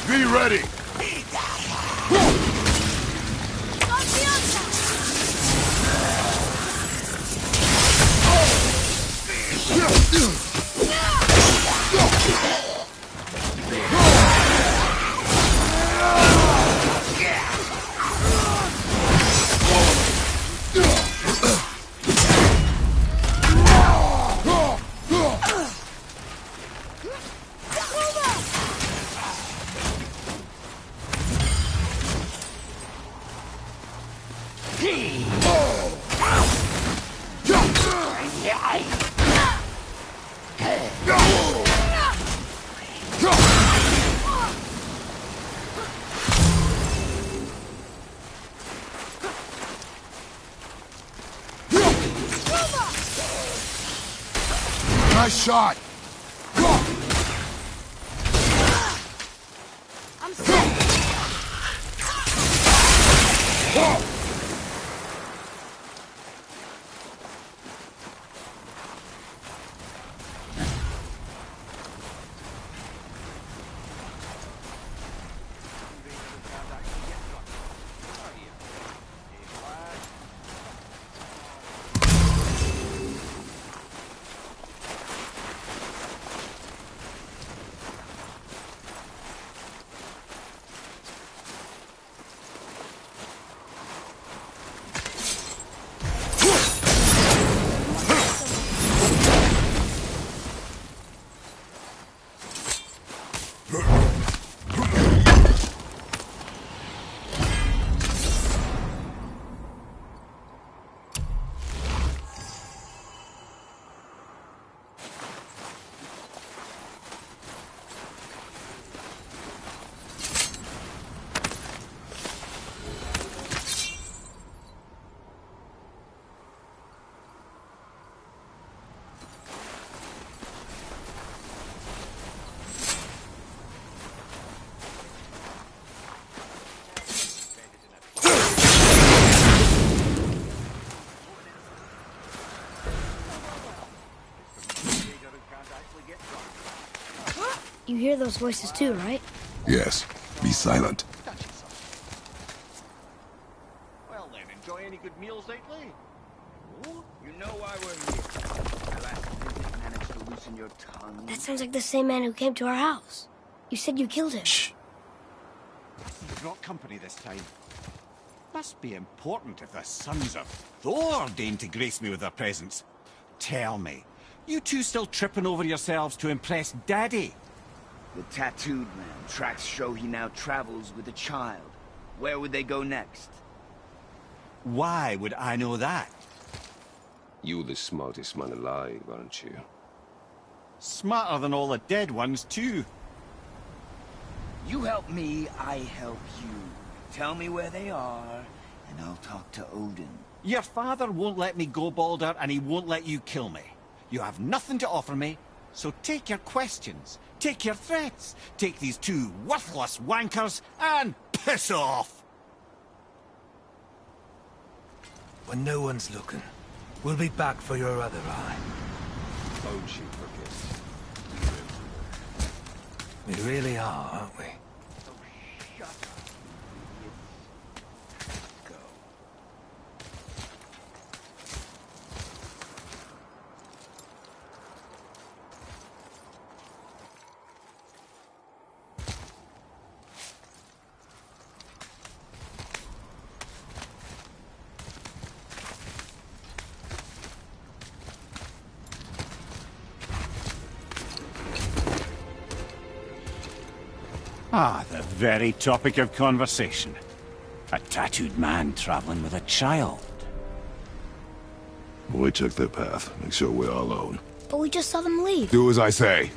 Be ready! Nice shot! I'm set! You hear those voices too, right? Yes. Be silent. Well then, enjoy any good meals lately? Oh, you know why we're here. My last visit managed to loosen your tongue. That sounds like the same man who came to our house. You said you killed him. Shh. You brought company this time. Must be important if the sons of Thor deign to grace me with their presence. Tell me, you two still tripping over yourselves to impress Daddy? The tattooed man. Tracks show he now travels with a child. Where would they go next? Why would I know that? You're the smartest man alive, aren't you? Smarter than all the dead ones, too. You help me, I help you. Tell me where they are, and I'll talk to Odin. Your father won't let me go, Balder, and he won't let you kill me. You have nothing to offer me, so take your questions, take your threats, take these two worthless wankers, and piss off! When no one's looking, we'll be back for your other eye. Don't you forget. We really are, aren't we? Ah, the very topic of conversation. A tattooed man traveling with a child. We took their path. Make sure we're all alone. But we just saw them leave. Do as I say.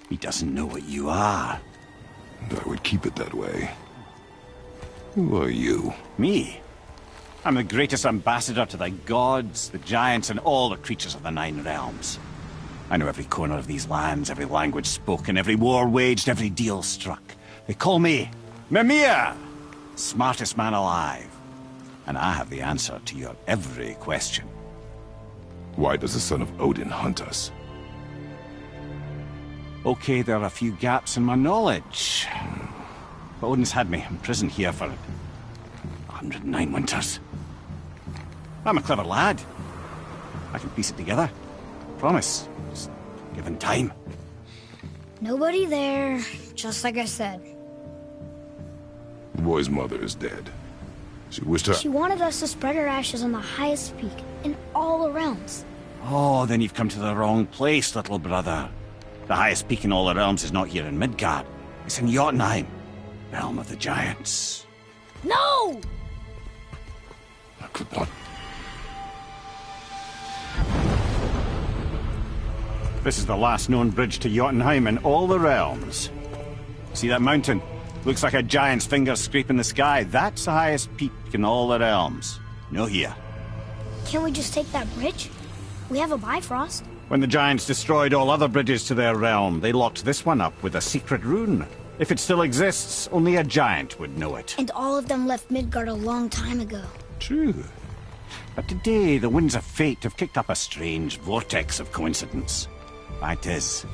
He doesn't know what you are. And I would keep it that way. Who are you? Me? I'm the greatest ambassador to the gods, the giants, and all the creatures of the Nine Realms. I know every corner of these lands, every language spoken, every war waged, every deal struck. They call me Mimir, smartest man alive. And I have the answer to your every question. Why does the son of Odin hunt us? Okay, there are a few gaps in my knowledge. But Odin's had me in prison here for 109 winters. I'm a clever lad. I can piece it together. Promise. Just given time. Nobody there, just like I said. The boy's mother is dead. She wished her... She wanted us to spread her ashes on the highest peak in all the realms. Oh, then you've come to the wrong place, little brother. The highest peak in all the realms is not here in Midgard. It's in Jotunheim, realm of the giants. No! I could not... This is the last known bridge to Jotunheim in all the realms. See that mountain? Looks like a giant's finger scraping the sky. That's the highest peak in all the realms. No here. Can't we just take that bridge? We have a Bifrost. When the giants destroyed all other bridges to their realm, they locked this one up with a secret rune. If it still exists, only a giant would know it. And all of them left Midgard a long time ago. True. But today, the winds of fate have kicked up a strange vortex of coincidence. Fact is,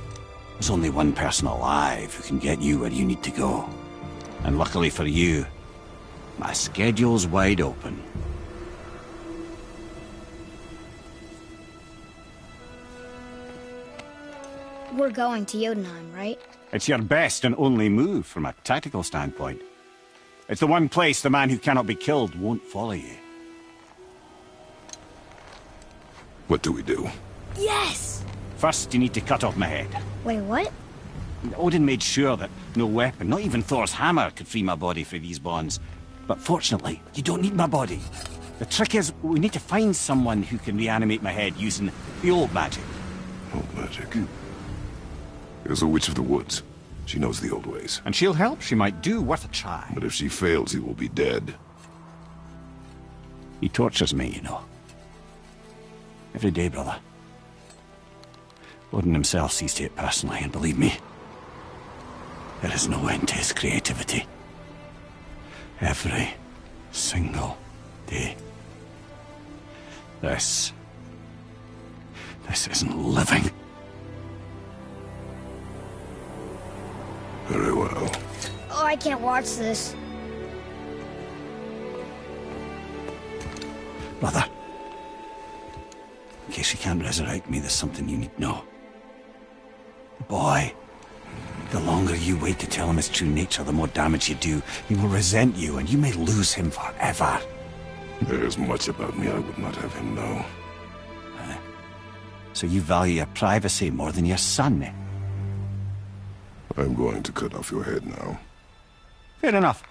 there's only one person alive who can get you where you need to go. And luckily for you, my schedule's wide open. We're going to Jotunheim, right? It's your best and only move from a tactical standpoint. It's the one place the man who cannot be killed won't follow you. What do we do? Yes! First, you need to cut off my head. Wait, what? Odin made sure that no weapon, not even Thor's hammer, could free my body from these bonds. But fortunately, you don't need my body. The trick is, we need to find someone who can reanimate my head using the old magic. Old magic. There's a witch of the woods. She knows the old ways. And she'll help. She might do. Worth a try. But if she fails, he will be dead. He tortures me, you know. Every day, brother. Odin himself sees to it personally, and believe me, there is no end to his creativity. Every single day. This isn't living. Very well. Oh, I can't watch this. Brother, in case you can't resurrect me, there's something you need to know. Boy, the longer you wait to tell him his true nature, the more damage you do. He will resent you, and you may lose him forever. There's much about me I would not have him know. So you value your privacy more than your son, eh? I'm going to cut off your head now. Fair enough.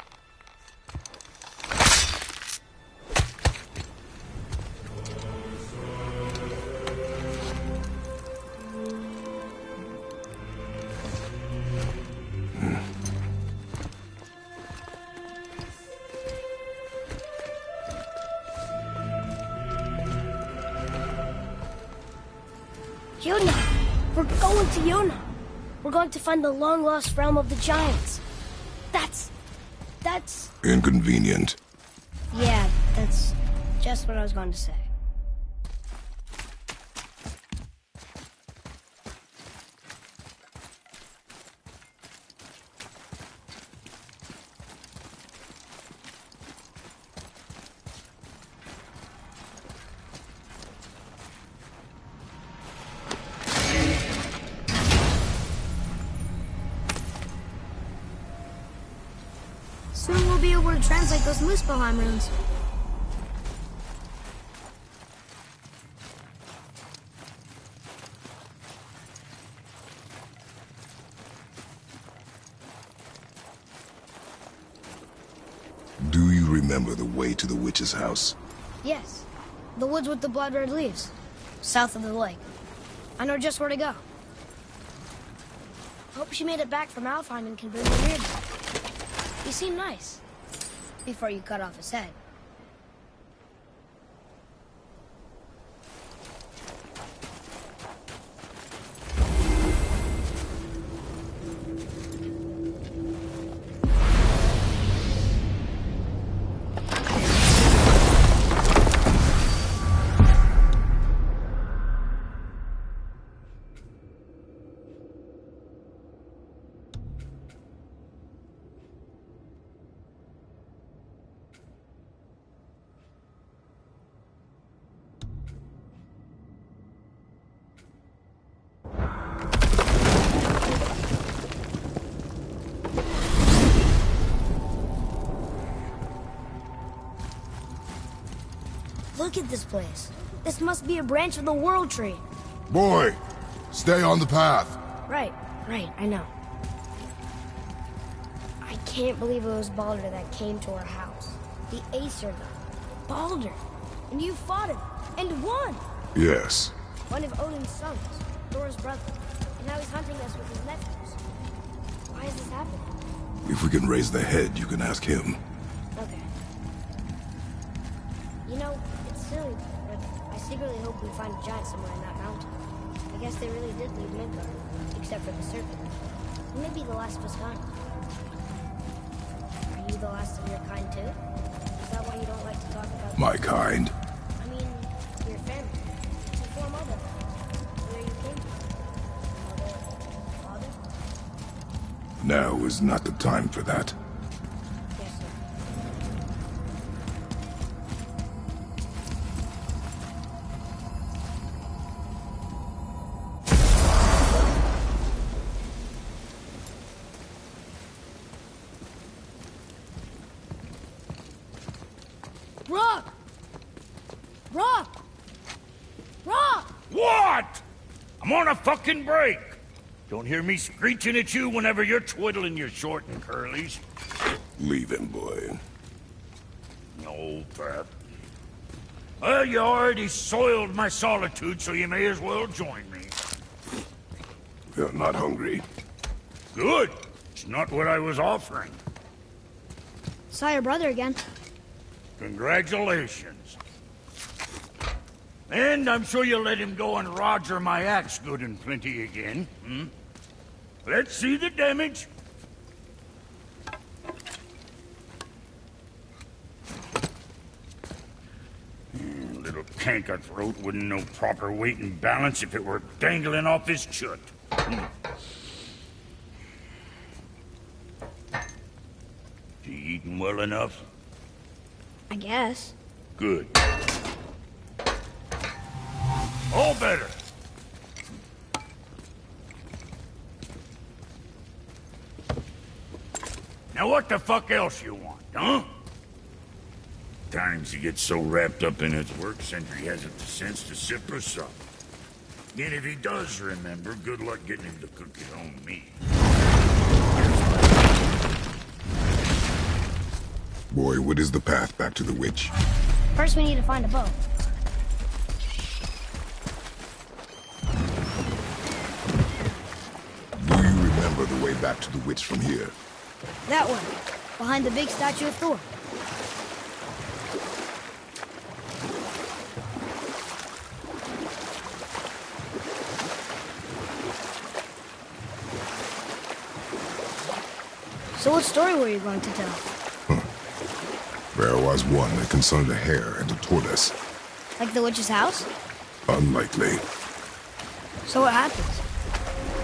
Yona! We're going to Yona! We're going to find the long-lost realm of the giants. That's... Inconvenient. Yeah, that's just what I was going to say. Soon we'll be able to translate those Muspelheim runes. Do you remember the way to the witch's house? Yes. The woods with the blood-red leaves. South of the lake. I know just where to go. Hope she made it back from Alfheim and can bring me here. You seem nice. Before you cut off his head. Look at this place. This must be a branch of the World Tree. Boy, stay on the path. Right, I know. I can't believe it was Baldur that came to our house. The Aesir god. Baldur! And you fought him, and won! Yes. One of Odin's sons, Thor's brother. And now he's hunting us with his nephews. Why is this happening? If we can raise the head, you can ask him. Okay. You know, it's silly, but I secretly hope we find a giant somewhere in that mountain. I guess they really did leave Midgard, except for the serpent. Maybe the last of us kind. Are you the last of your kind too? Is that why you don't like to talk about... My kind? I mean, your family. Before mother. Where you came from. Mother? Father? Now is not the time for that. Yes, sir. Rock! Rock! Rock! What? I'm on a fucking break. Don't hear me screeching at you whenever you're twiddling your short and curlies. Leave him, boy. No, Pep. Well, you already soiled my solitude, so you may as well join me. You're not hungry. Good. It's not what I was offering. Saw your brother again. Congratulations. And I'm sure you'll let him go and Roger my axe good and plenty again, hmm? Let's see the damage. Little canker-throat wouldn't know proper weight and balance if it were dangling off his chut. You eating well enough? I guess. Good. All better. Now what the fuck else you want, huh? Times he gets so wrapped up in his work, Sentry hasn't the sense to sip or sup. And if he does remember, good luck getting him to cook his own meat. Boy, what is the path back to the witch? First we need to find a boat. Do you remember the way back to the witch from here? That one, behind the big statue of Thor. So what story were you going to tell? There was one that concerned a hare and a tortoise. Like the witch's house? Unlikely. So what happens?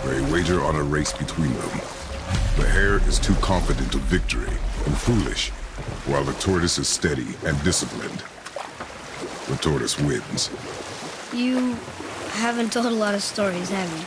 They wager on a race between them. The hare is too confident of victory and foolish, while the tortoise is steady and disciplined. The tortoise wins. You haven't told a lot of stories, have you?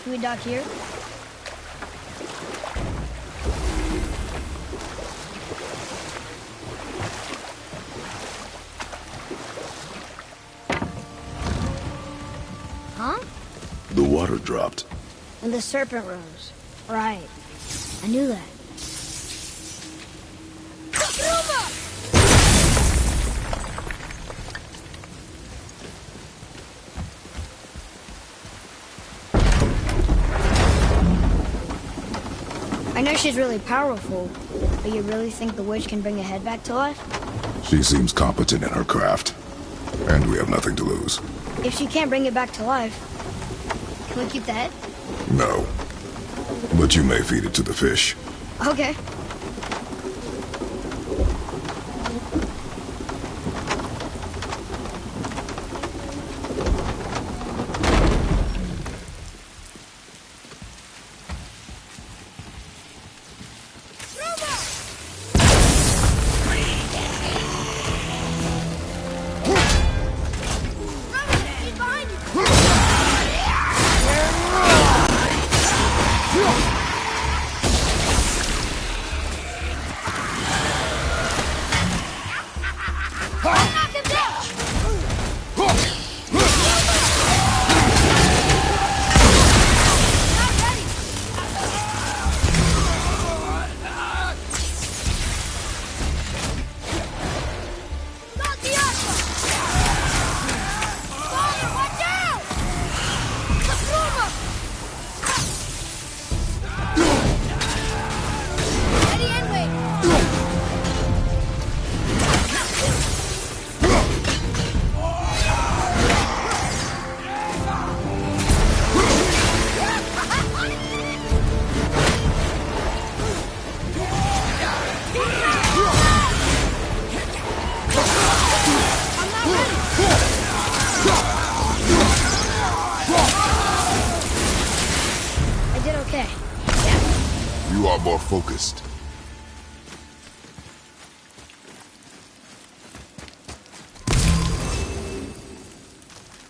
Can we dock here? Huh? The water dropped. And the serpent rose. Right. I knew that. I know she's really powerful, but you really think the witch can bring a head back to life? She seems competent in her craft, and we have nothing to lose. If she can't bring it back to life, can we keep the head? No. But you may feed it to the fish. You are more focused.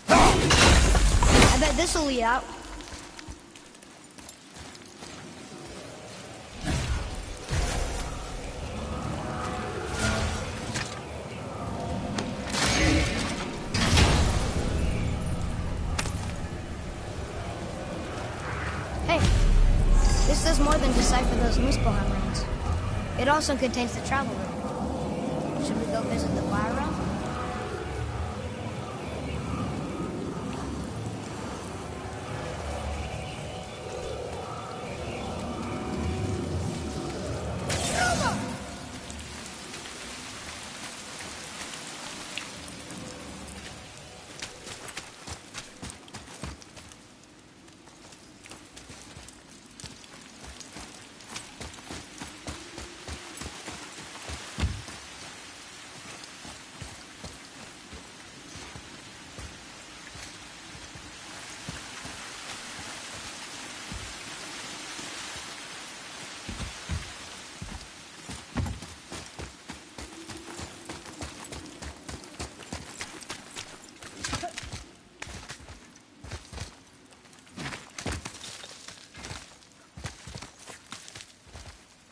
I bet this'll lead out. Hey, this does more than decipher those Muspelheim runes. It also contains the travel room. Should we go visit the fire realm?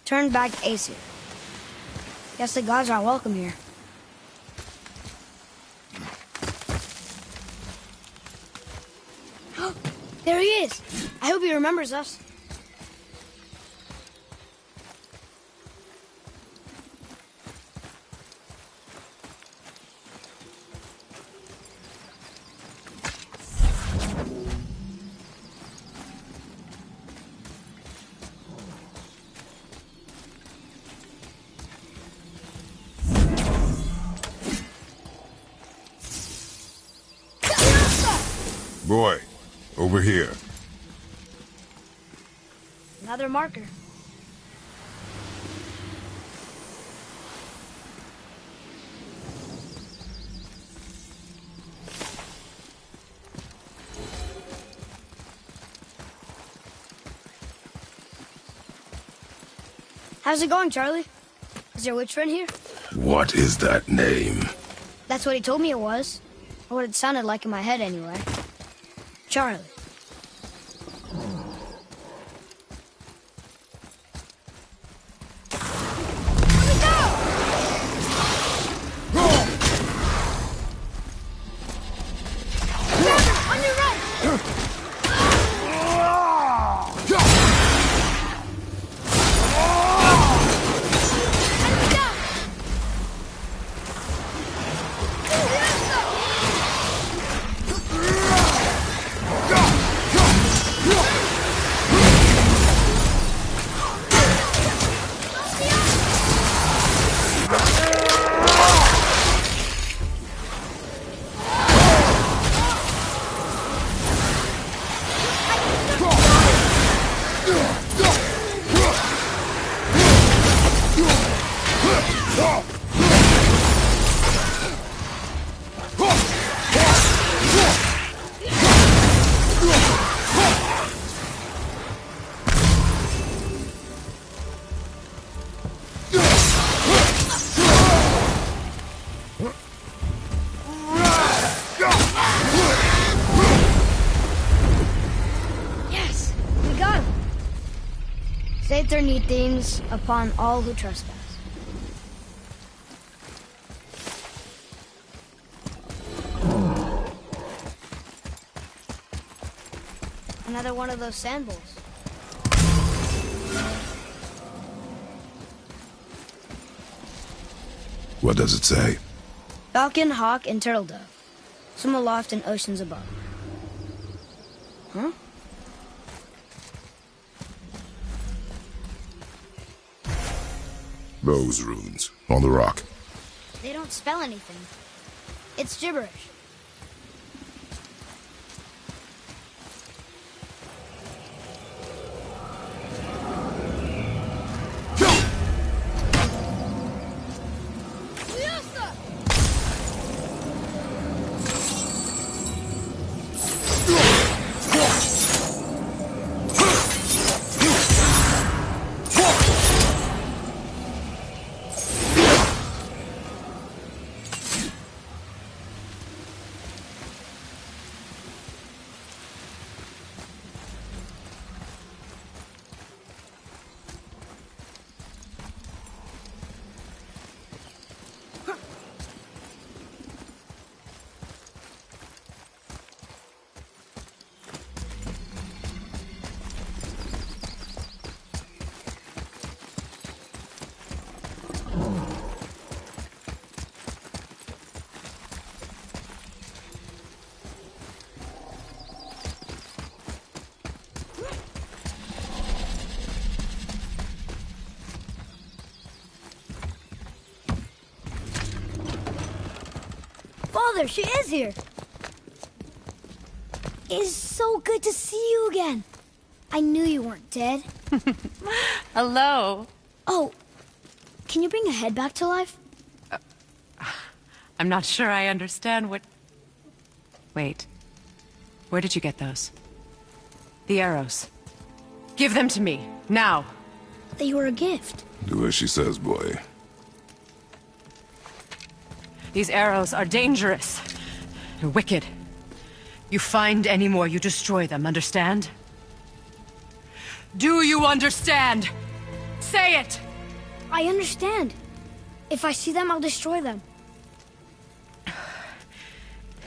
Turn back Aesir. Guess the gods aren't welcome here. There he is! I hope he remembers us. Boy, over here. Another marker. How's it going, Charlie? Is your witch friend here? What is that name? That's what he told me it was. Or what it sounded like in my head, anyway. Charlie. Save their neat things upon all who trespass. Another one of those sand bowls. What does it say? Falcon, hawk, and turtle dove. Some aloft in oceans above. Huh? Those runes on the rock. They don't spell anything. It's gibberish. Mother, she is here. It's so good to see you again. I knew you weren't dead. Hello. Oh, can you bring a head back to life? I'm not sure I understand what... Wait. Where did you get those? The arrows. Give them to me, now. They were a gift. Do as she says, boy. These arrows are dangerous. They're wicked. You find any more, you destroy them, understand? Do you understand? Say it! I understand. If I see them, I'll destroy them.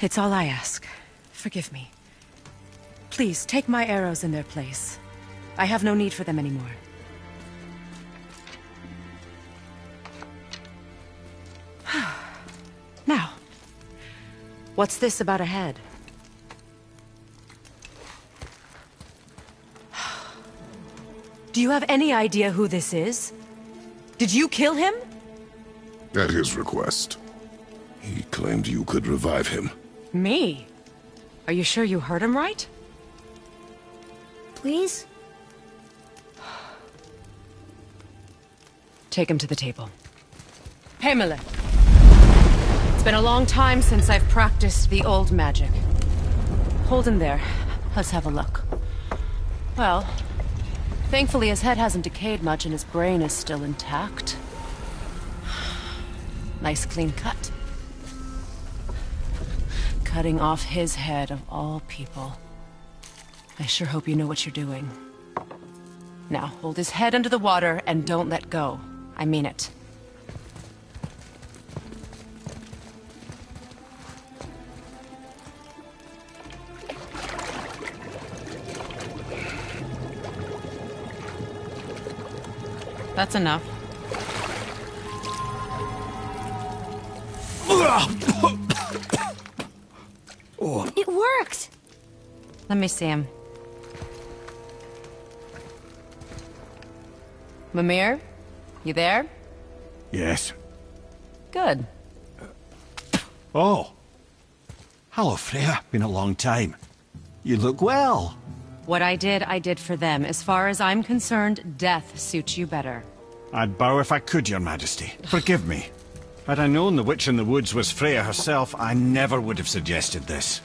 It's all I ask. Forgive me. Please, take my arrows in their place. I have no need for them anymore. Now, what's this about a head? Do you have any idea who this is? Did you kill him? At his request. He claimed you could revive him. Me? Are you sure you heard him right? Please? Take him to the table. Pamela. It's been a long time since I've practiced the old magic. Hold him there. Let's have a look. Well, thankfully his head hasn't decayed much and his brain is still intact. Nice clean cut. Cutting off his head of all people. I sure hope you know what you're doing. Now, hold his head under the water and don't let go. I mean it. That's enough. It worked! Let me see him. Mimir? You there? Yes. Good. Oh. Hello, Freya. Been a long time. You look well. What I did for them. As far as I'm concerned, death suits you better. I'd bow if I could, Your Majesty. Forgive me. Had I known the witch in the woods was Freya herself, I never would have suggested this.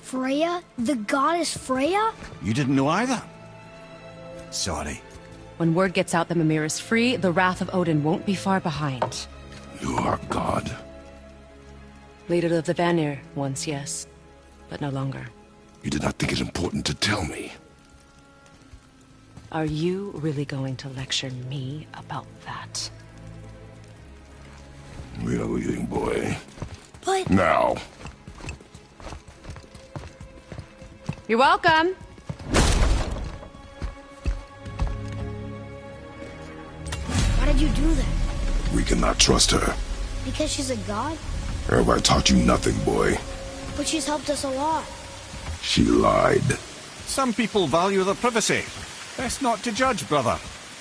Freya? The goddess Freya? You didn't know either? Sorry. When word gets out that Mimir is free, the wrath of Odin won't be far behind. You are God. Leader of the Vanir, once, yes. But no longer. You did not think it important to tell me. Are you really going to lecture me about that? We are leaving, boy. But... Now. You're welcome! Why did you do that? We cannot trust her. Because she's a god? Have I taught you nothing, boy? But she's helped us a lot. She lied. Some people value their privacy. Best not to judge, brother.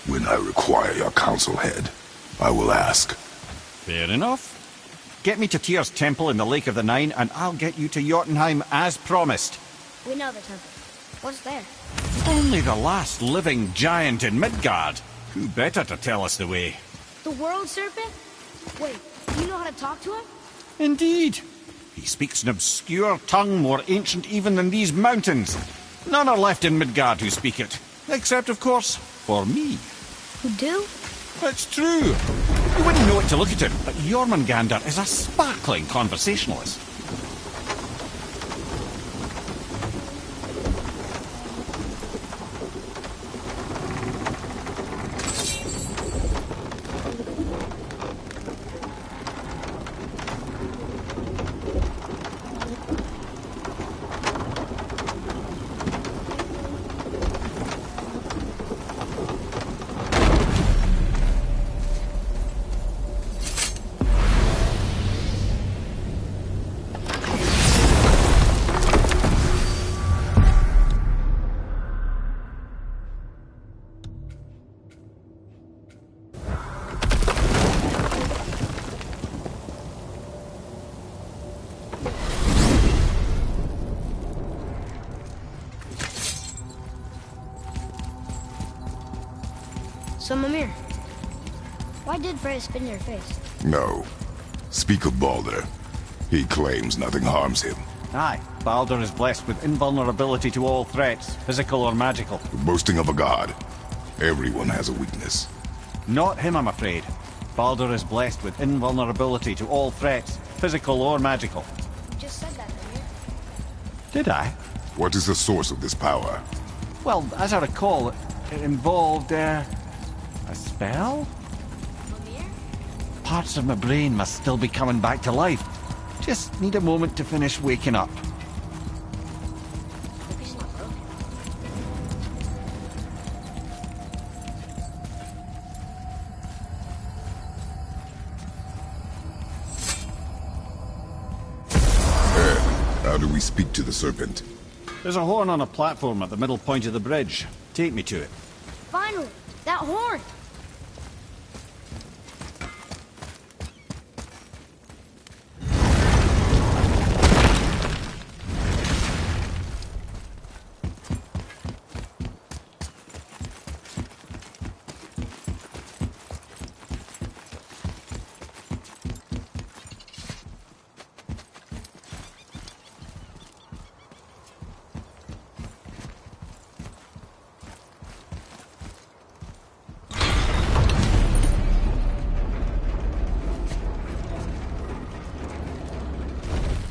When I require your council head, I will ask. Fair enough. Get me to Tyr's temple in the Lake of the Nine, and I'll get you to Jotunheim as promised. We know the temple. What's there? Only the last living giant in Midgard. Who better to tell us the way? The world serpent? Wait, you know how to talk to him? Indeed. He speaks an obscure tongue more ancient even than these mountains. None are left in Midgard who speak it. Except, of course, for me. Who do? It's true. You wouldn't know it to look at him, but Jormungandr is a sparkling conversationalist. So, Mimir, why did Freya spit in your face? No. Speak of Baldur. He claims nothing harms him. Aye, Baldur is blessed with invulnerability to all threats, physical or magical. The boasting of a god. Everyone has a weakness. Not him, I'm afraid. Baldur is blessed with invulnerability to all threats, physical or magical. You just said that, Mimir. Did I? What is the source of this power? Well, as I recall, it involved, a spell? Mimir? Parts of my brain must still be coming back to life. Just need a moment to finish waking up. Hope he's not broken. How do we speak to the serpent? There's a horn on a platform at the middle point of the bridge. Take me to it. Finally! That horn!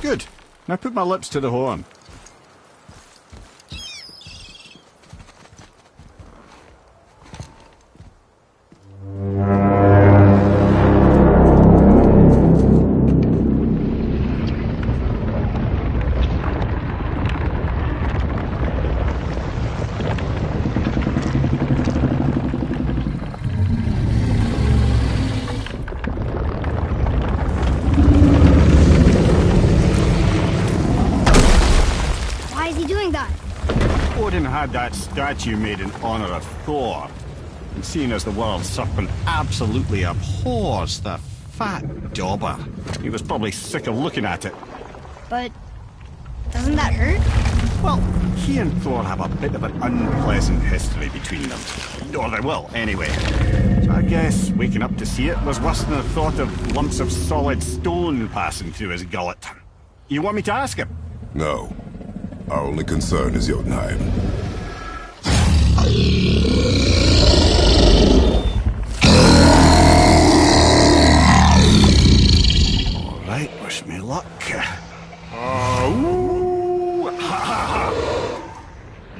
Good. Now put my lips to the horn. Why is he doing that? Odin had that statue made in honor of Thor. And seeing as the world serpent absolutely abhors the fat dauber, he was probably sick of looking at it. But doesn't that hurt? Well, he and Thor have a bit of an unpleasant history between them. Or they will, anyway. So I guess waking up to see it was worse than the thought of lumps of solid stone passing through his gullet. You want me to ask him? No. Our only concern is Jotunheim. All right, wish me luck. Ooh, ha, ha, ha.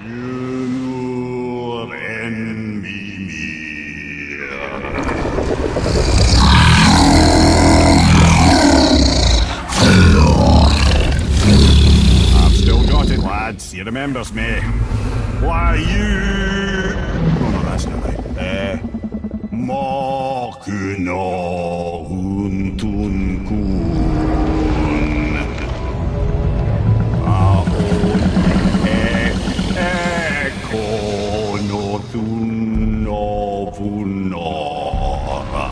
You envy me. I've still got it, lads. He remembers me. Why, you... Oh, no, that's not right. Makuna huntun kun. Aon ekono tunno vunora.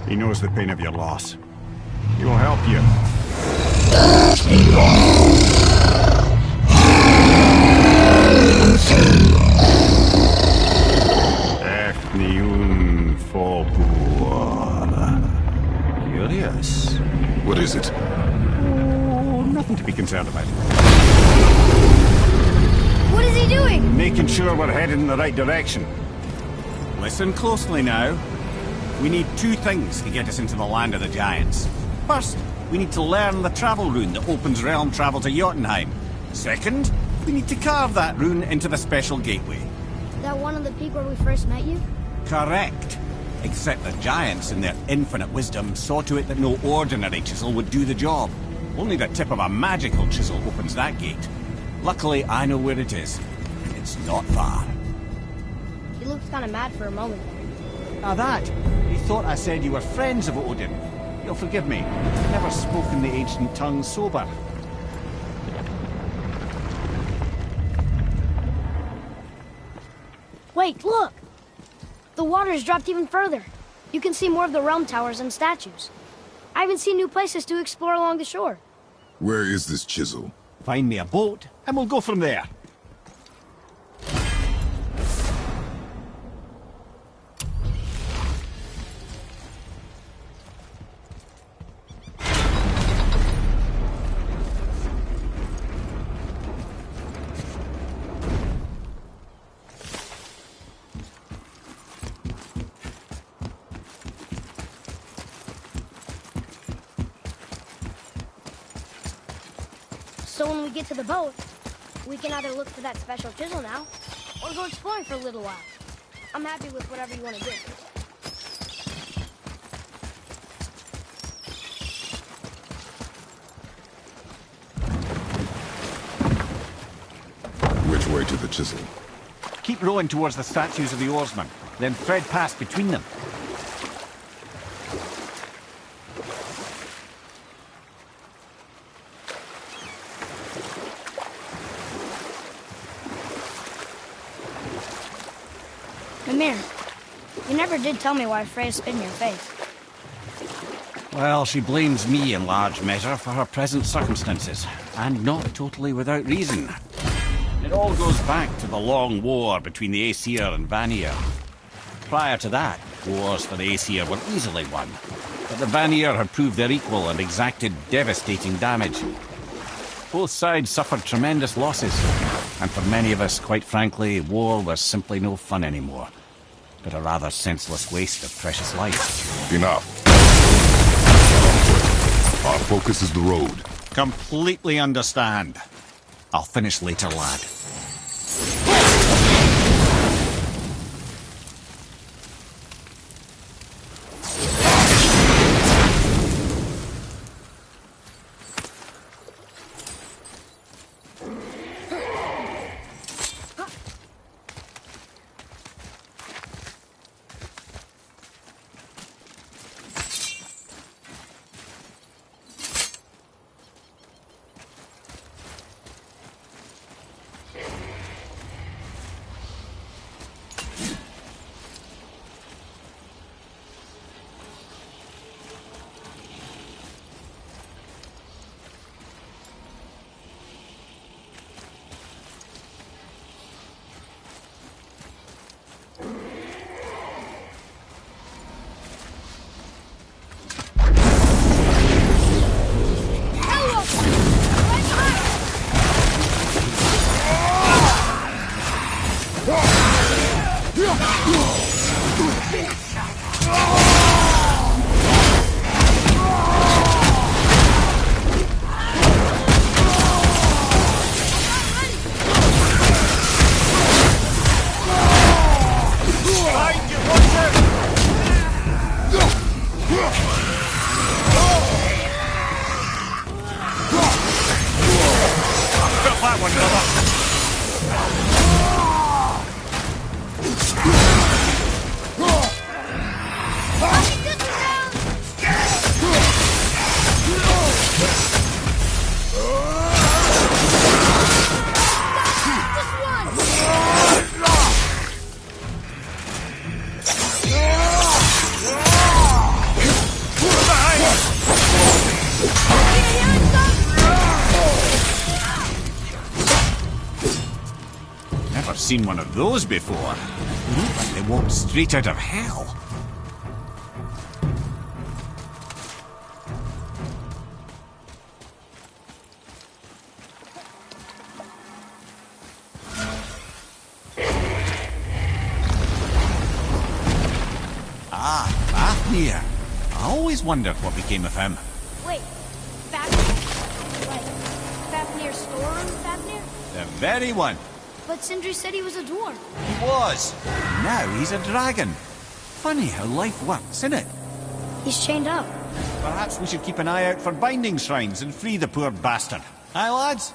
He knows the pain of your loss. He will help you. Efniun Fobur. Curious. What is it? Oh, nothing to be concerned about. What is he doing? Making sure we're headed in the right direction. Listen closely now. We need two things to get us into the land of the giants. First, we need to learn the travel rune that opens realm travel to Jotunheim. Second, we need to carve that rune into the special gateway. That one on the peak where we first met you? Correct. Except the giants, in their infinite wisdom, saw to it that no ordinary chisel would do the job. Only the tip of a magical chisel opens that gate. Luckily, I know where it is. It's not far. He looked kind of mad for a moment. Now that, he thought I said you were friends of Odin. You'll forgive me. I've never spoken the ancient tongue sober. Wait, look! The water's dropped even further. You can see more of the realm towers and statues. I even see new places to explore along the shore. Where is this chisel? Find me a boat, and we'll go from there. So when we get to the boat, we can either look for that special chisel now, or go exploring for a little while. I'm happy with whatever you want to do. Which way to the chisel? Keep rowing towards the statues of the oarsmen, then thread past between them. Mimir, you never did tell me why Freya spit in your face. Well, she blames me in large measure for her present circumstances, and not totally without reason. It all goes back to the long war between the Aesir and Vanir. Prior to that, wars for the Aesir were easily won, but the Vanir had proved their equal and exacted devastating damage. Both sides suffered tremendous losses, and for many of us, quite frankly, war was simply no fun anymore, but a rather senseless waste of precious life. Enough. Our focus is the road. Completely understand. I'll finish later, lad. Seen one of those before. Look like they walked straight out of hell. Ah, Fafnir. I always wondered what became of him. Wait, Fafnir? Like, Fafnir's storeroom Fafnir? The very one. But Sindri said he was a dwarf. He was. Now he's a dragon. Funny how life works, isn't it? He's chained up. Perhaps we should keep an eye out for binding shrines and free the poor bastard. Aye, lads?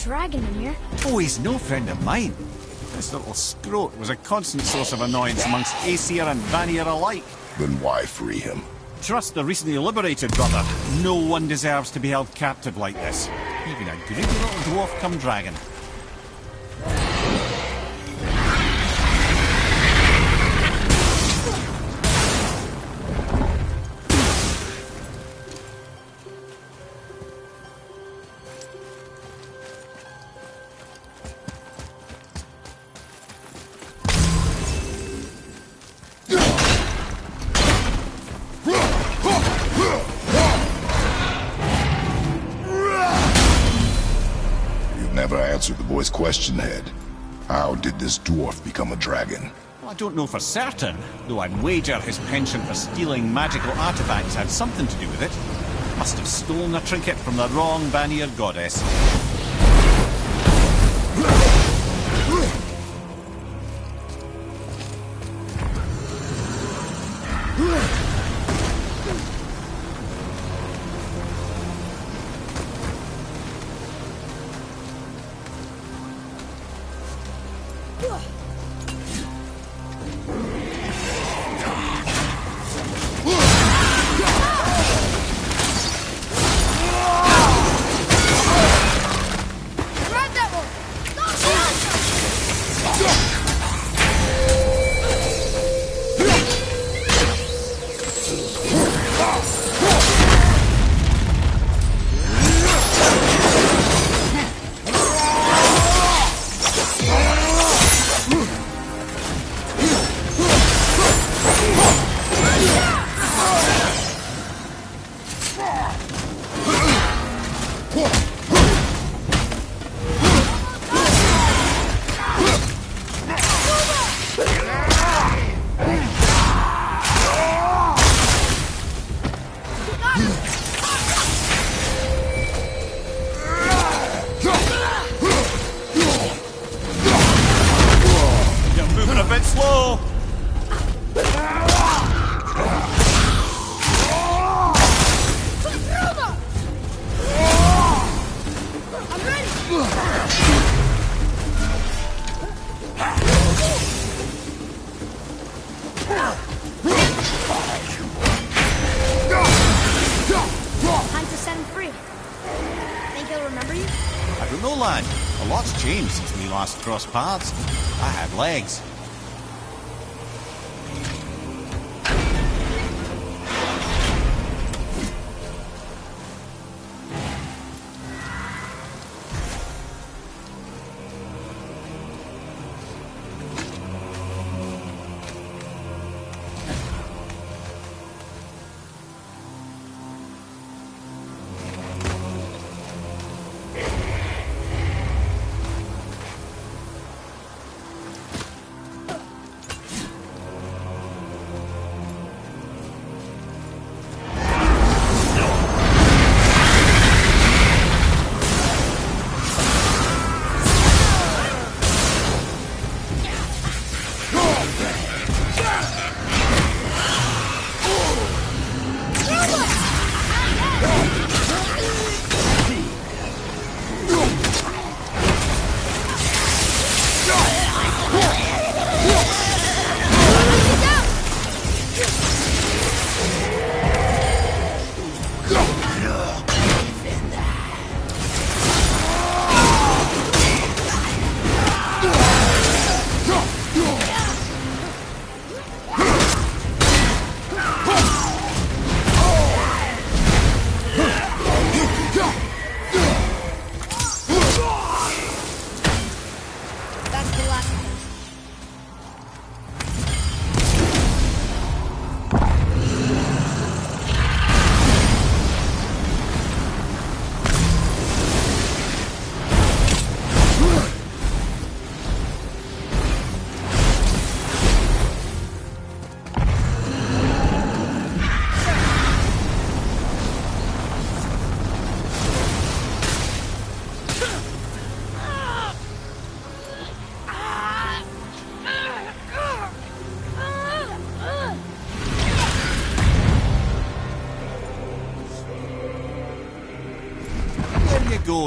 dragon in here. Oh, he's no friend of mine. This little scrote was a constant source of annoyance amongst Aesir and Vanir alike. Then why free him? Trust the recently liberated, brother. No one deserves to be held captive like this. Even a greedy little dwarf come dragon. Never answered the boy's question, Head. How did this dwarf become a dragon? Well, I don't know for certain, though I'd wager his penchant for stealing magical artifacts had something to do with it. Must have stolen a trinket from the wrong Vanir goddess. Time to set him free. Think he'll remember you? I don't know, lad. A lot's changed since we last crossed paths. I had legs.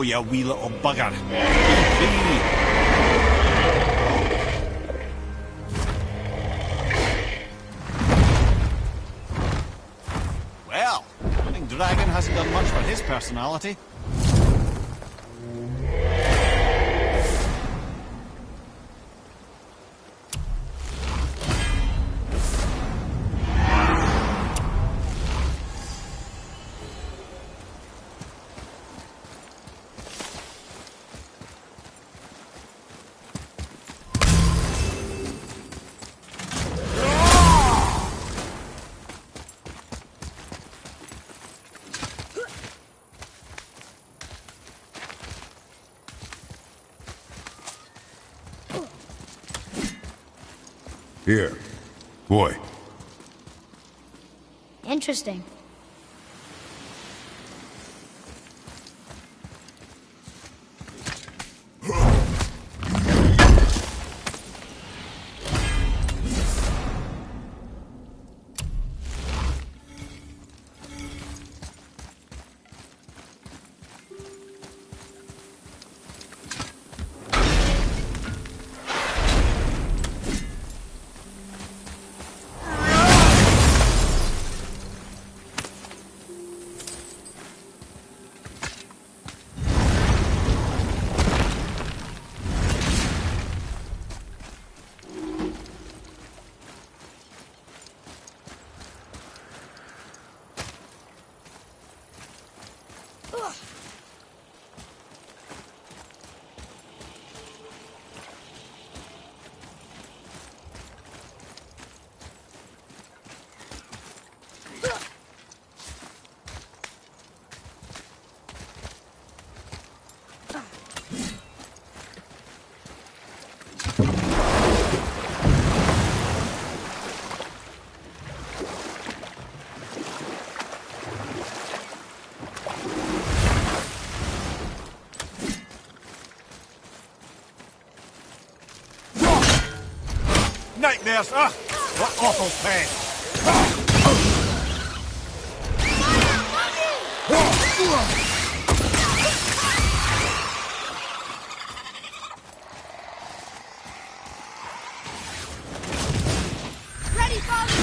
you wee little bugger. Well, I think Dragon hasn't done much for his personality. Here. Boy. Interesting. Nightmares! Ugh! What awful pain! Ready, father!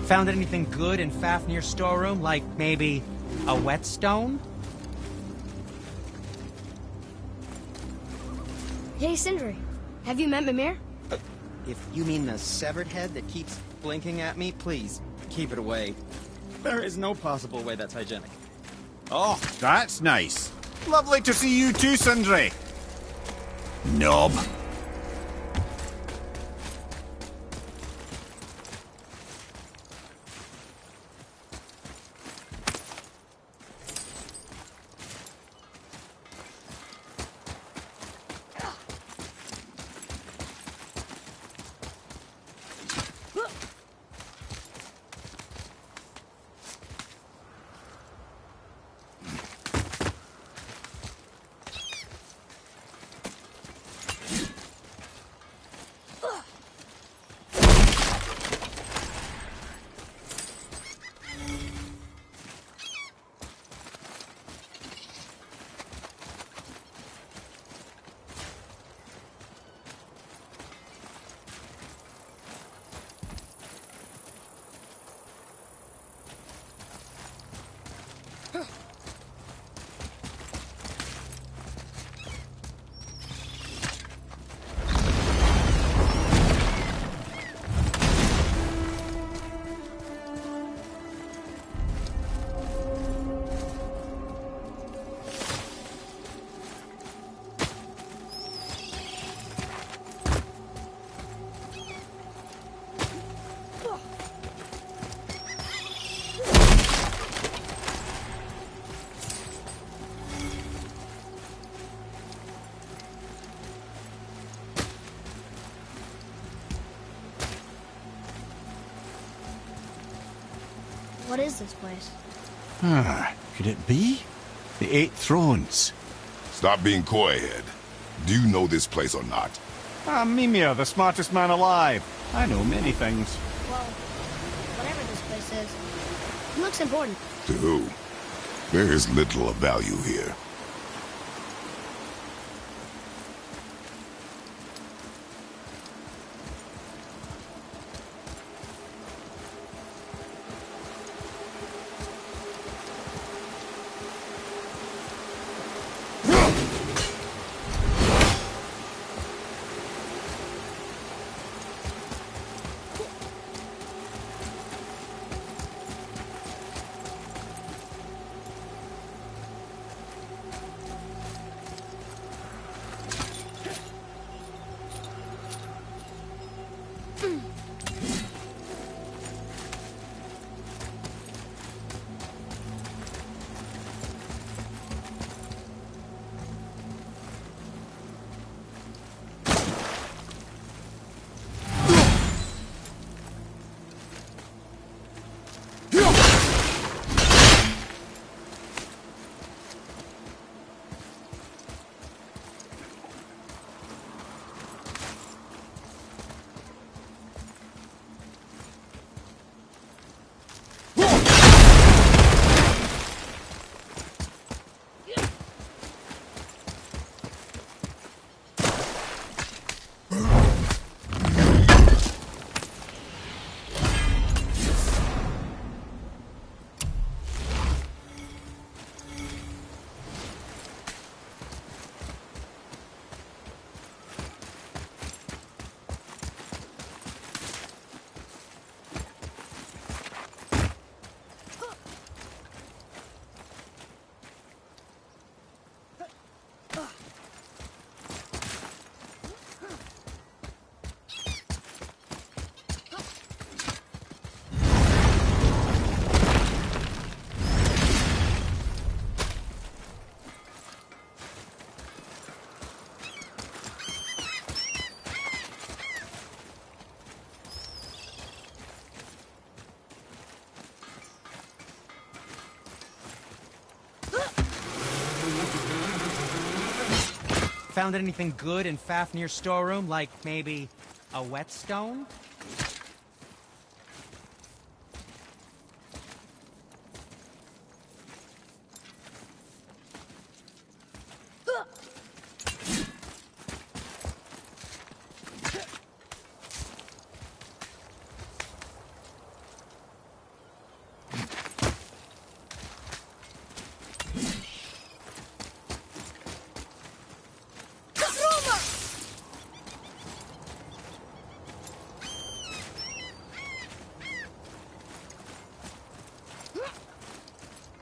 Found anything good in Fafnir's storeroom? Like, maybe a whetstone? Hey, Sindri. Have you met Mimir? If you mean the severed head that keeps blinking at me, please, keep it away. There is no possible way that's hygienic. Oh, that's nice. Lovely to see you too, Sindri. Knob. What is this place? Could it be? The Eight Thrones. Stop being coy-head. Do you know this place or not? Mimir, the smartest man alive. I know many things. Well, whatever this place is, it looks important. To who? There is little of value here. Found anything good in Fafnir's storeroom, like maybe a whetstone?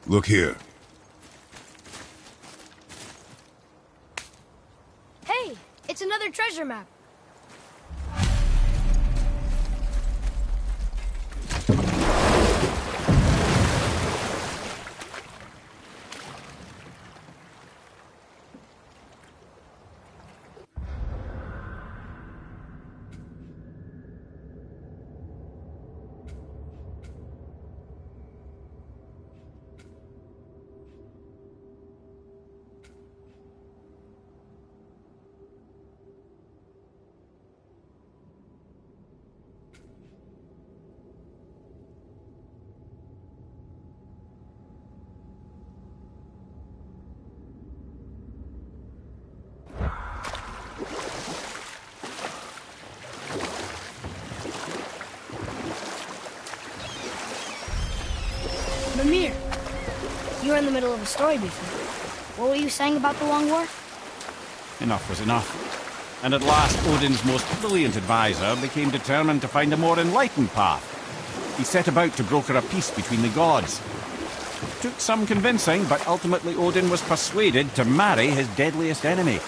Look here. Hey, it's another treasure map. Mimir, you were in the middle of a story before. What were you saying about the Long War? Enough was enough. And at last, Odin's most brilliant advisor became determined to find a more enlightened path. He set about to broker a peace between the gods. It took some convincing, but ultimately Odin was persuaded to marry his deadliest enemy,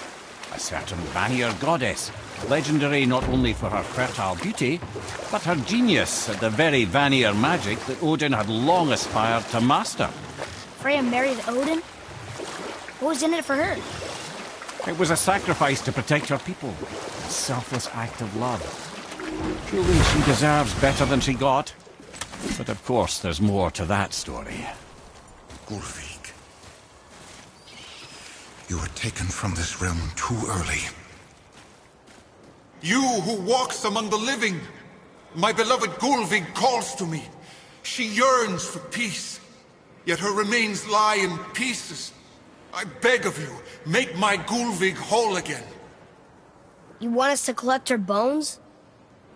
a certain Vanir goddess, legendary not only for her fertile beauty, but her genius at the very Vanir magic that Odin had long aspired to master. Freya married Odin? What was in it for her? It was a sacrifice to protect her people, a selfless act of love. Truly, she deserves better than she got. But of course, there's more to that story. Gulvig, you were taken from this realm too early. You who walks among the living! My beloved Gulvig calls to me. She yearns for peace, yet her remains lie in pieces. I beg of you, make my Gulvig whole again. You want us to collect her bones?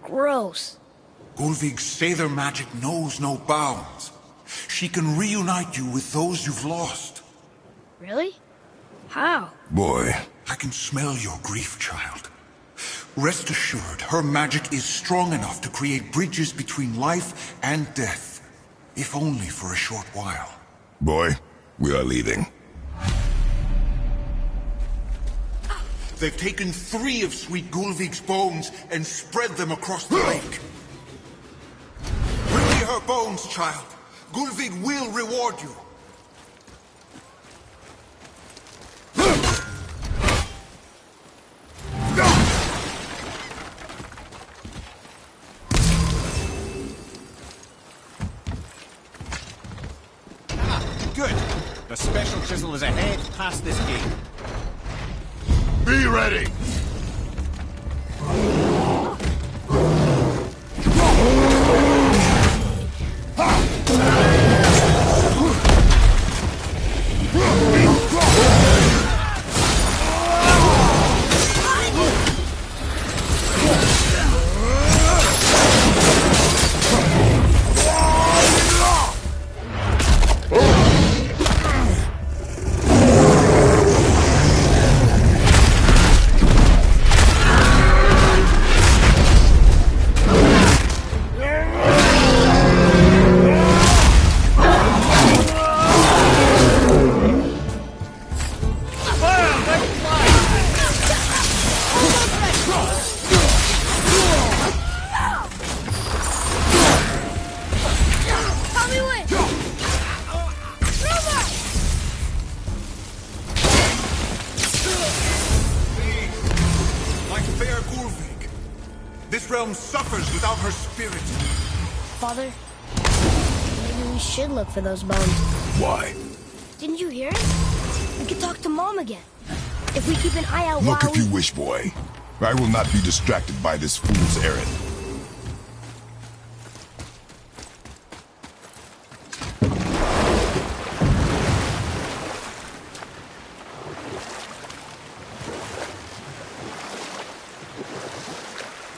Gross. Gulvig's Sather magic knows no bounds. She can reunite you with those you've lost. Really? How? Boy. I can smell your grief, child. Rest assured, her magic is strong enough to create bridges between life and death. If only for a short while. Boy, we are leaving. They've taken 3 of Sweet Gulvig's bones and spread them across the lake. Bring me her bones, child. Gulvig will reward you. Good. The special chisel is ahead past this gate. Be ready! This realm suffers without her spirit. Father, maybe we should look for those bones. Why? Didn't you hear it? We could talk to Mom again. If we keep an eye out Look while if you wish, boy. I will not be distracted by this fool's errand.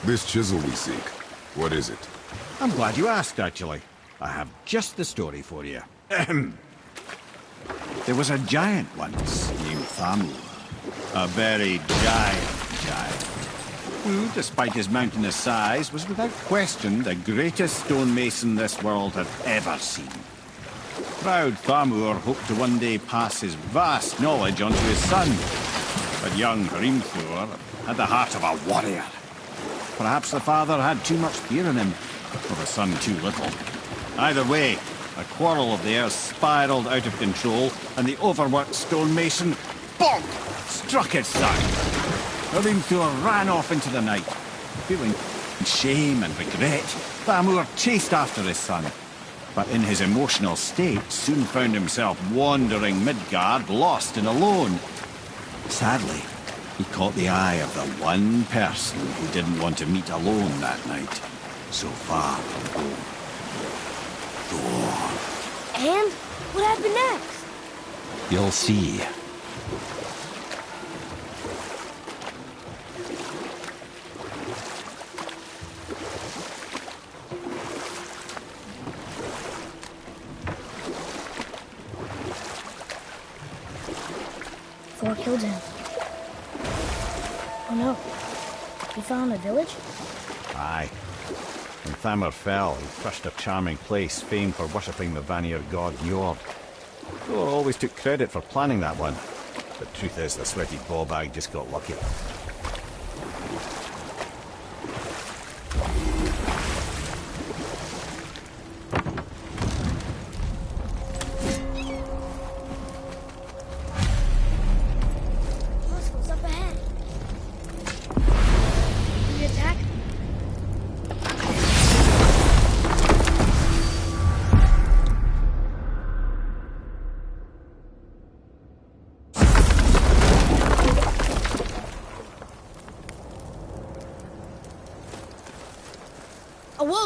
This chisel we seek, what is it? I'm glad you asked, actually. I have just the story for you. There was a giant once named Thamur. A very giant, who, despite his mountainous size, was without question the greatest stonemason this world had ever seen. Proud Thamur hoped to one day pass his vast knowledge on to his son. But young Hrimthur had the heart of a warrior. Perhaps the father had too much fear in him, or the son too little. Either way, a quarrel of theirs spiraled out of control, and the overworked stonemason, bonk, struck his son. Hrimthur ran off into the night. Feeling shame and regret, Thamur chased after his son, but in his emotional state soon found himself wandering Midgard, lost and alone. Sadly, he caught the eye of the one person he didn't want to meet alone that night, so far from home. Thor. And what happened next? You'll see. Thor killed him. Oh no. He fell in a village? Aye. When Thamur fell, he crushed a charming place famed for worshipping the Vanir god Njord. Thor always took credit for planning that one. But truth is, the sweaty ballbag just got lucky. What's up ahead? We attack?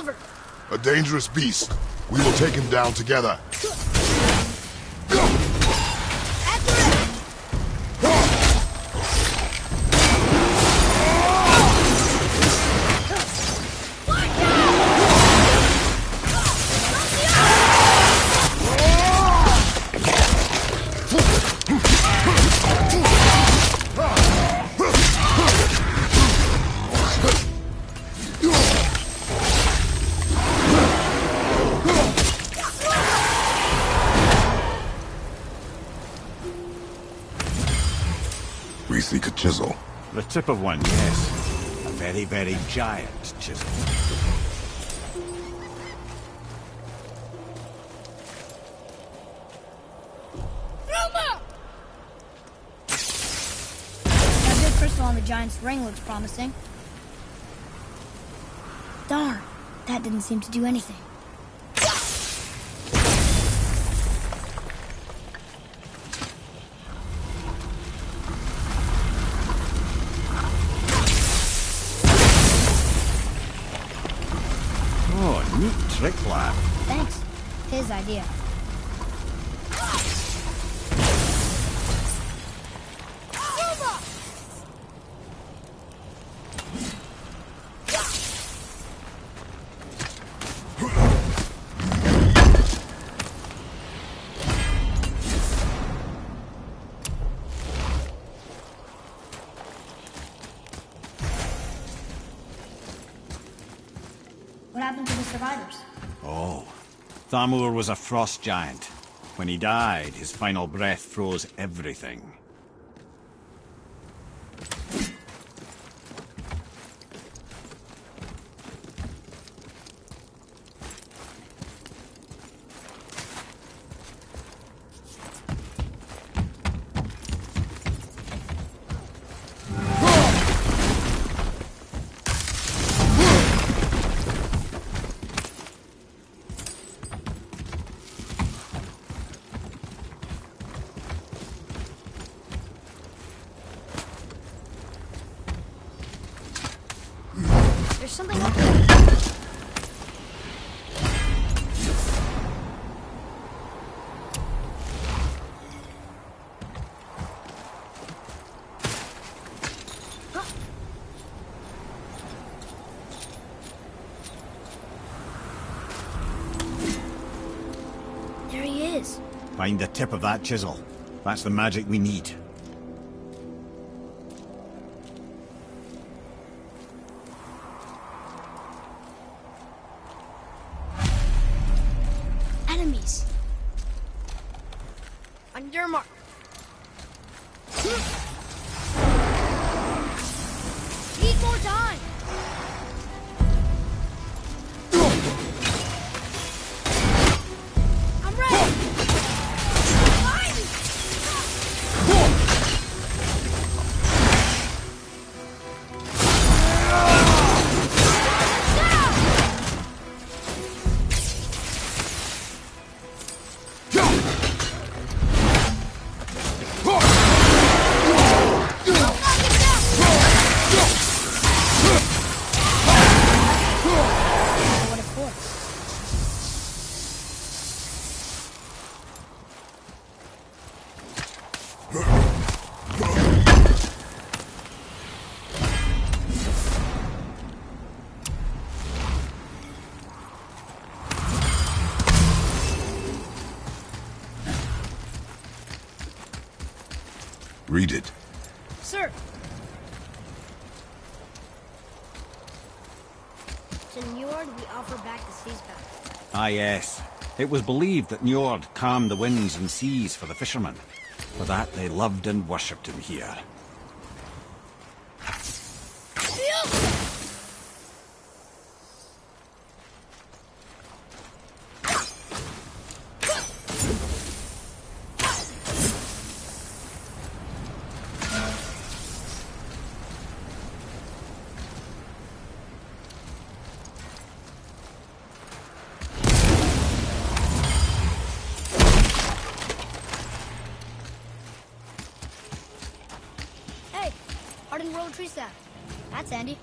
Oliver! A dangerous beast. We will take him down together. We seek a chisel. The tip of one, yes. A very, very giant chisel. That big crystal on the giant's ring looks promising. Darn, that didn't seem to do anything. Oh, neat trick, lad. Thanks. His idea. What happened to the survivors? Oh, Thamur was a frost giant. When he died, his final breath froze everything. There's something up there. There he is. Find the tip of that chisel. That's the magic we need. Enemies. On your mark. Need more time. I'm ready. Read it. Sir. To Njord, we offer back the seas back. Ah, yes. It was believed that Njord calmed the winds and seas for the fishermen. For that, they loved and worshipped him here. Hey, hardened roller tree staff. That's handy.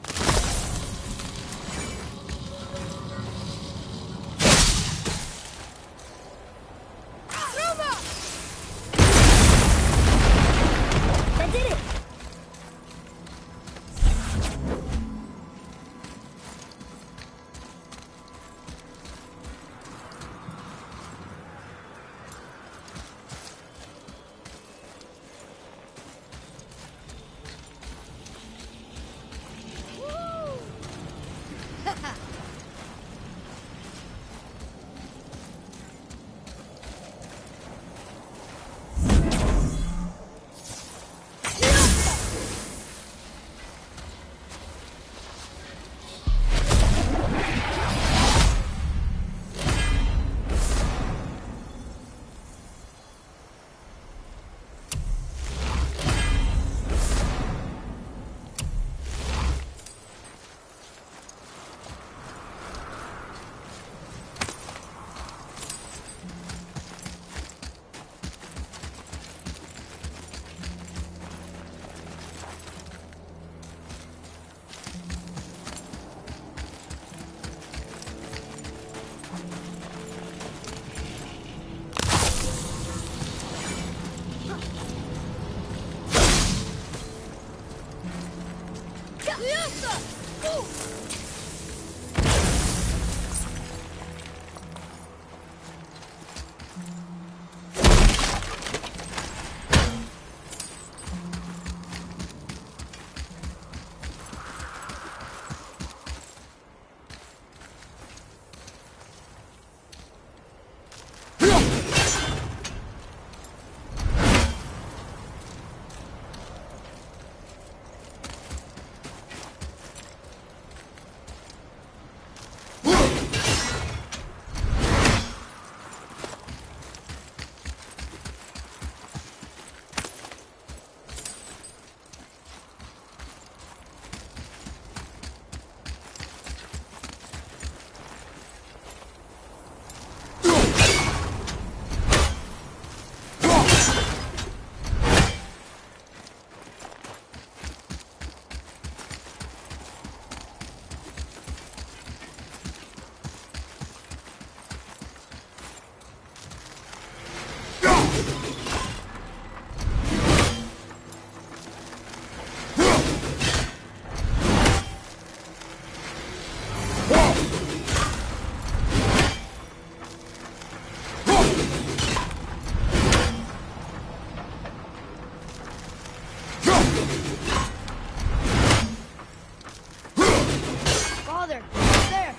Father, up there.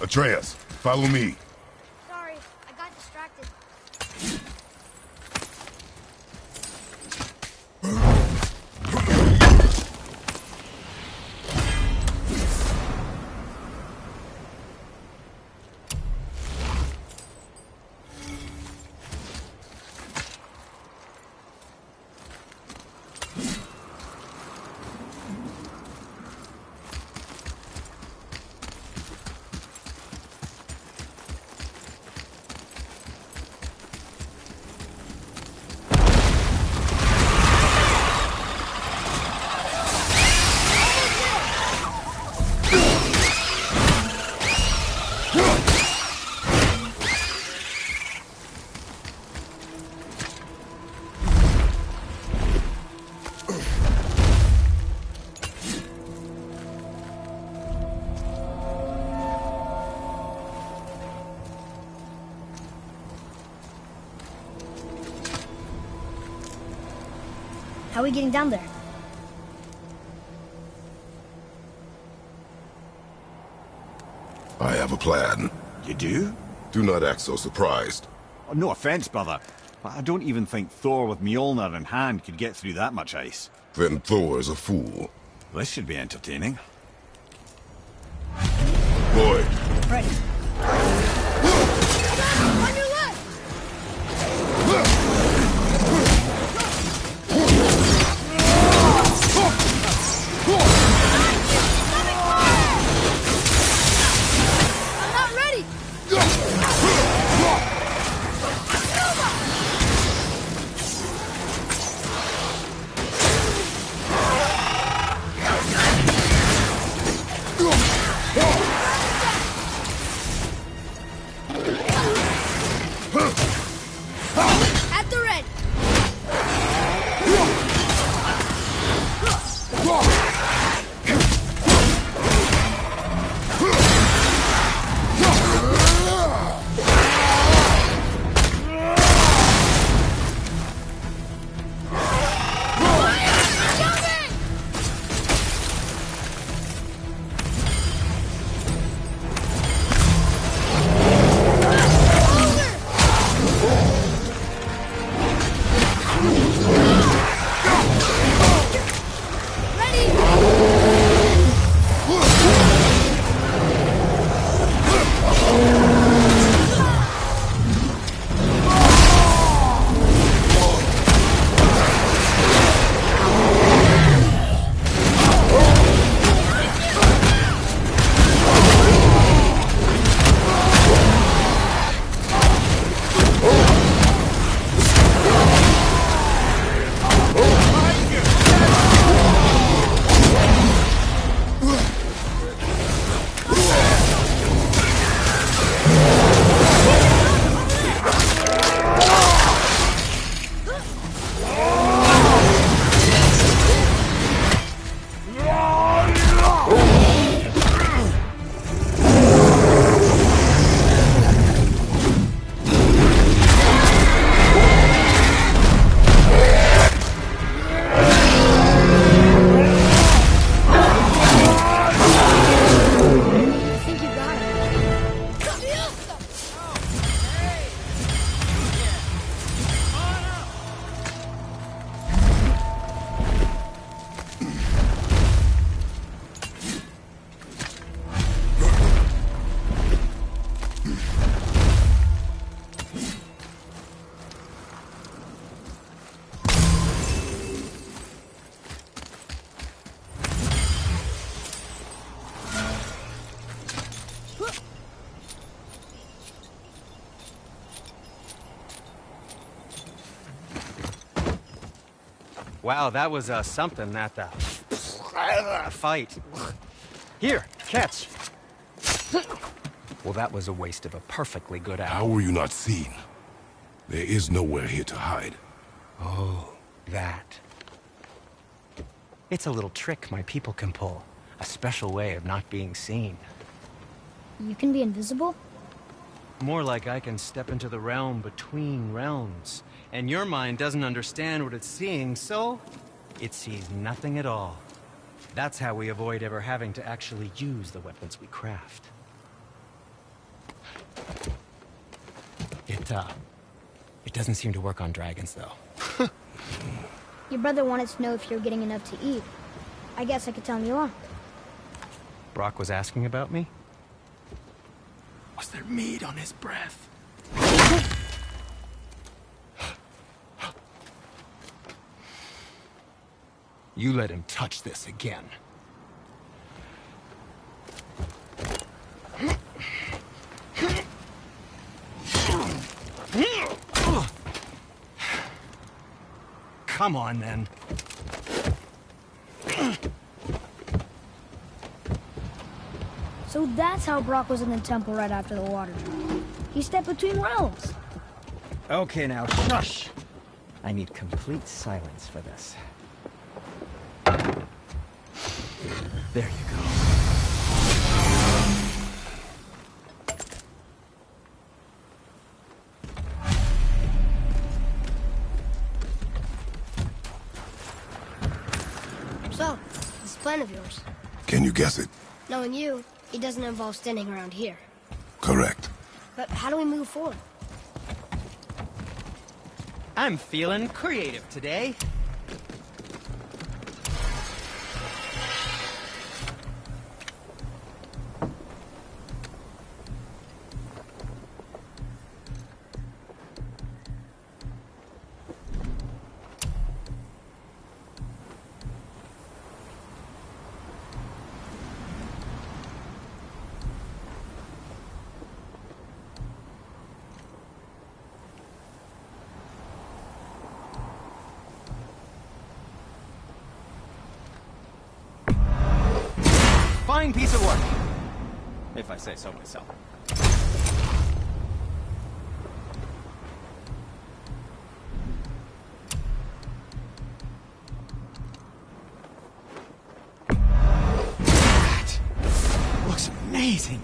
Atreus, follow me. Sorry, I got distracted. How are we getting down there? I have a plan. You do? Do not act so surprised. Oh, no offense, brother, but I don't even think Thor with Mjolnir in hand could get through that much ice. Then Thor is a fool. This should be entertaining. Boy. Ready. On your left! I'm not ready! Wow, that was something, that fight. Here, catch. Well, that was a waste of a perfectly good apple. How were you not seen? There is nowhere here to hide. Oh, that. It's a little trick my people can pull. A special way of not being seen. You can be invisible? More like I can step into the realm between realms. And your mind doesn't understand what it's seeing, so it sees nothing at all. That's how we avoid ever having to actually use the weapons we craft. It doesn't seem to work on dragons, though. Your brother wanted to know if you're getting enough to eat. I guess I could tell him you are. Brock was asking about me? Was there meat on his breath? You let him touch this again. Come on, then. So that's how Brock was in the temple right after the water. He stepped between realms. Okay, now, shush! I need complete silence for this. There you go. So, this plan of yours. Can you guess it? Knowing you, it doesn't involve standing around here. Correct. But how do we move forward? I'm feeling creative today. Fine piece of work, if I say so myself. That looks amazing.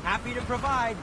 Happy to provide.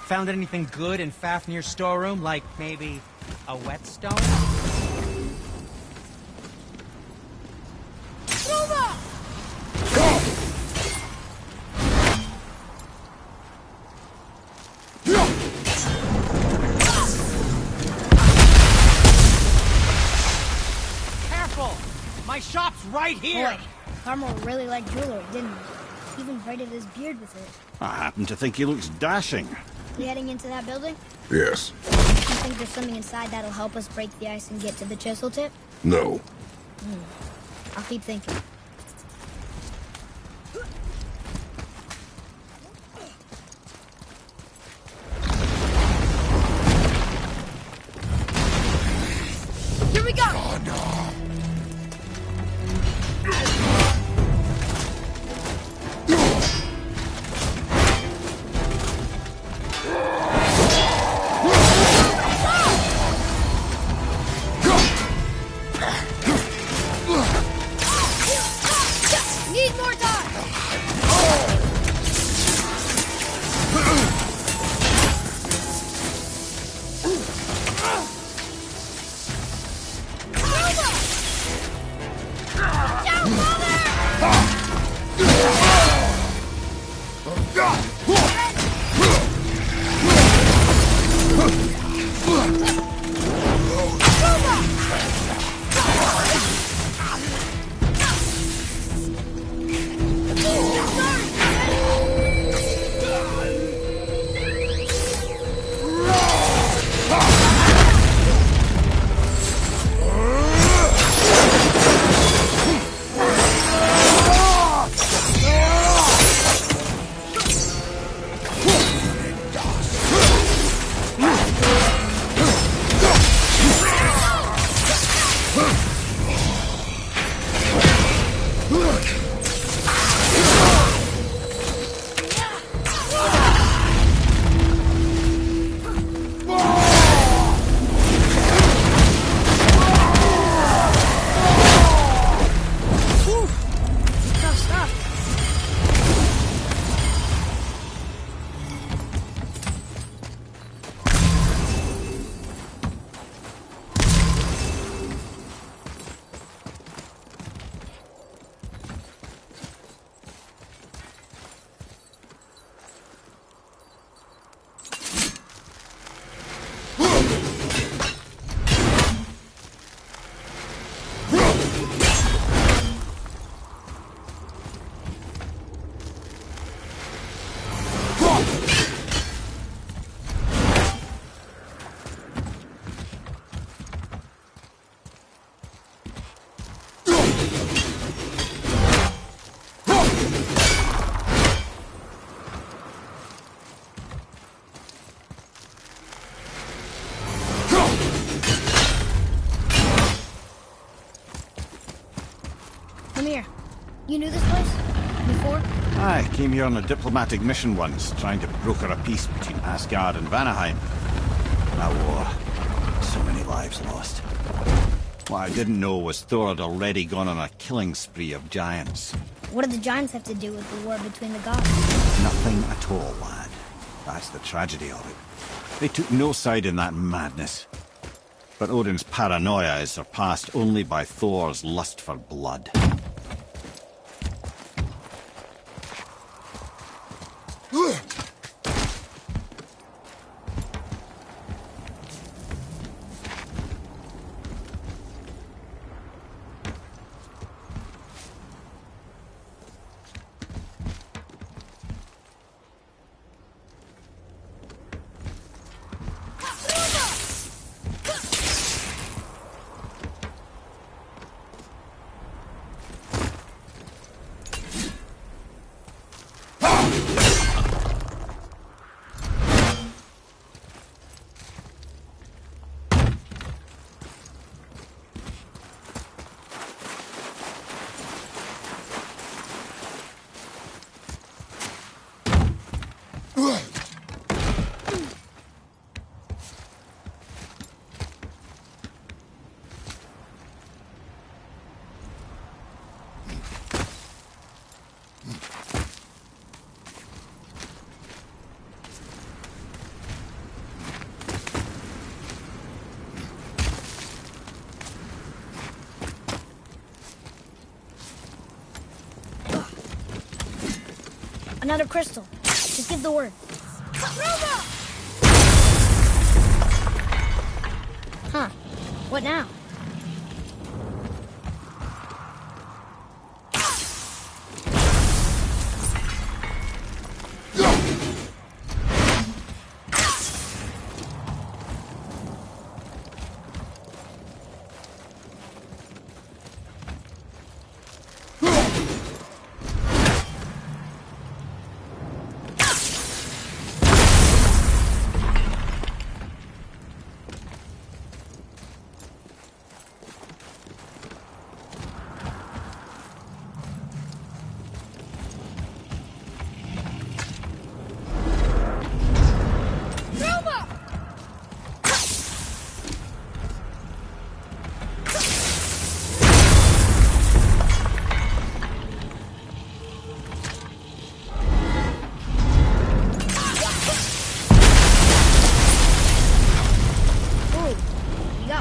Found anything good in Fafnir's storeroom? Like, maybe a whetstone? Careful! My shop's right here! Boy, Carmel really liked jewelry, didn't he? He even braided his beard with it. I happen to think he looks dashing. We heading into that building? Yes. You think there's something inside that'll help us break the ice and get to the chisel tip? No. I'll keep thinking. Here we go! Oh, no. Need more time! Tough stuff. Come here. You knew this place? Before? I came here on a diplomatic mission once, trying to broker a peace between Asgard and Vanaheim. That war. So many lives lost. What I didn't know was Thor had already gone on a killing spree of giants. What do the giants have to do with the war between the gods? Nothing at all, lad. That's the tragedy of it. They took no side in that madness. But Odin's paranoia is surpassed only by Thor's lust for blood. Another crystal. Just give the word. Huh. What now?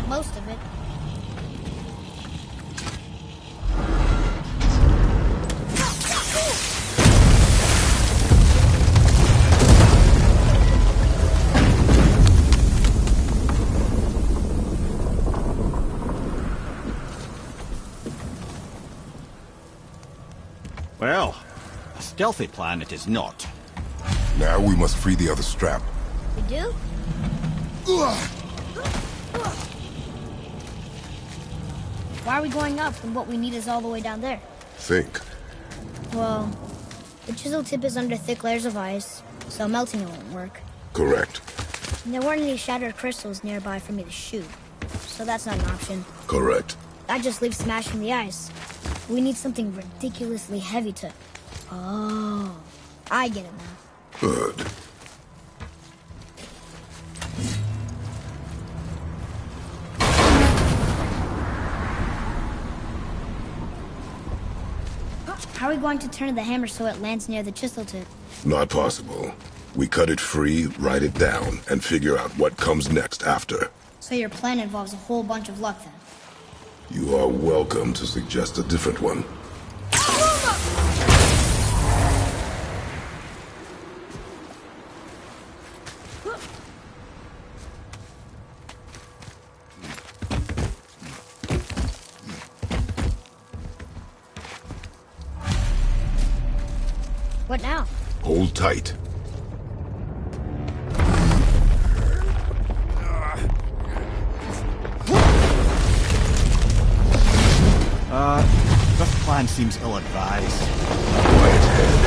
Most of it. Well, a stealthy plan it is not. Now we must free the other strap. We do? Why are we going up when what we need is all the way down there? Think. Well, the chisel tip is under thick layers of ice, so melting it won't work. Correct. And there weren't any shattered crystals nearby for me to shoot, so that's not an option. Correct. That just leaves smashing the ice. We need something ridiculously heavy to... Oh, I get it now. Good. How are we going to turn the hammer so it lands near the chisel tip? Not possible. We cut it free, write it down, and figure out what comes next after. So your plan involves a whole bunch of luck then? You are welcome to suggest a different one. What now? Hold tight. This plan seems ill-advised. Quiet head.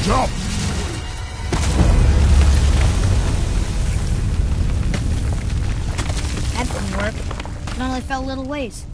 Jump! That didn't work. It only fell a little ways.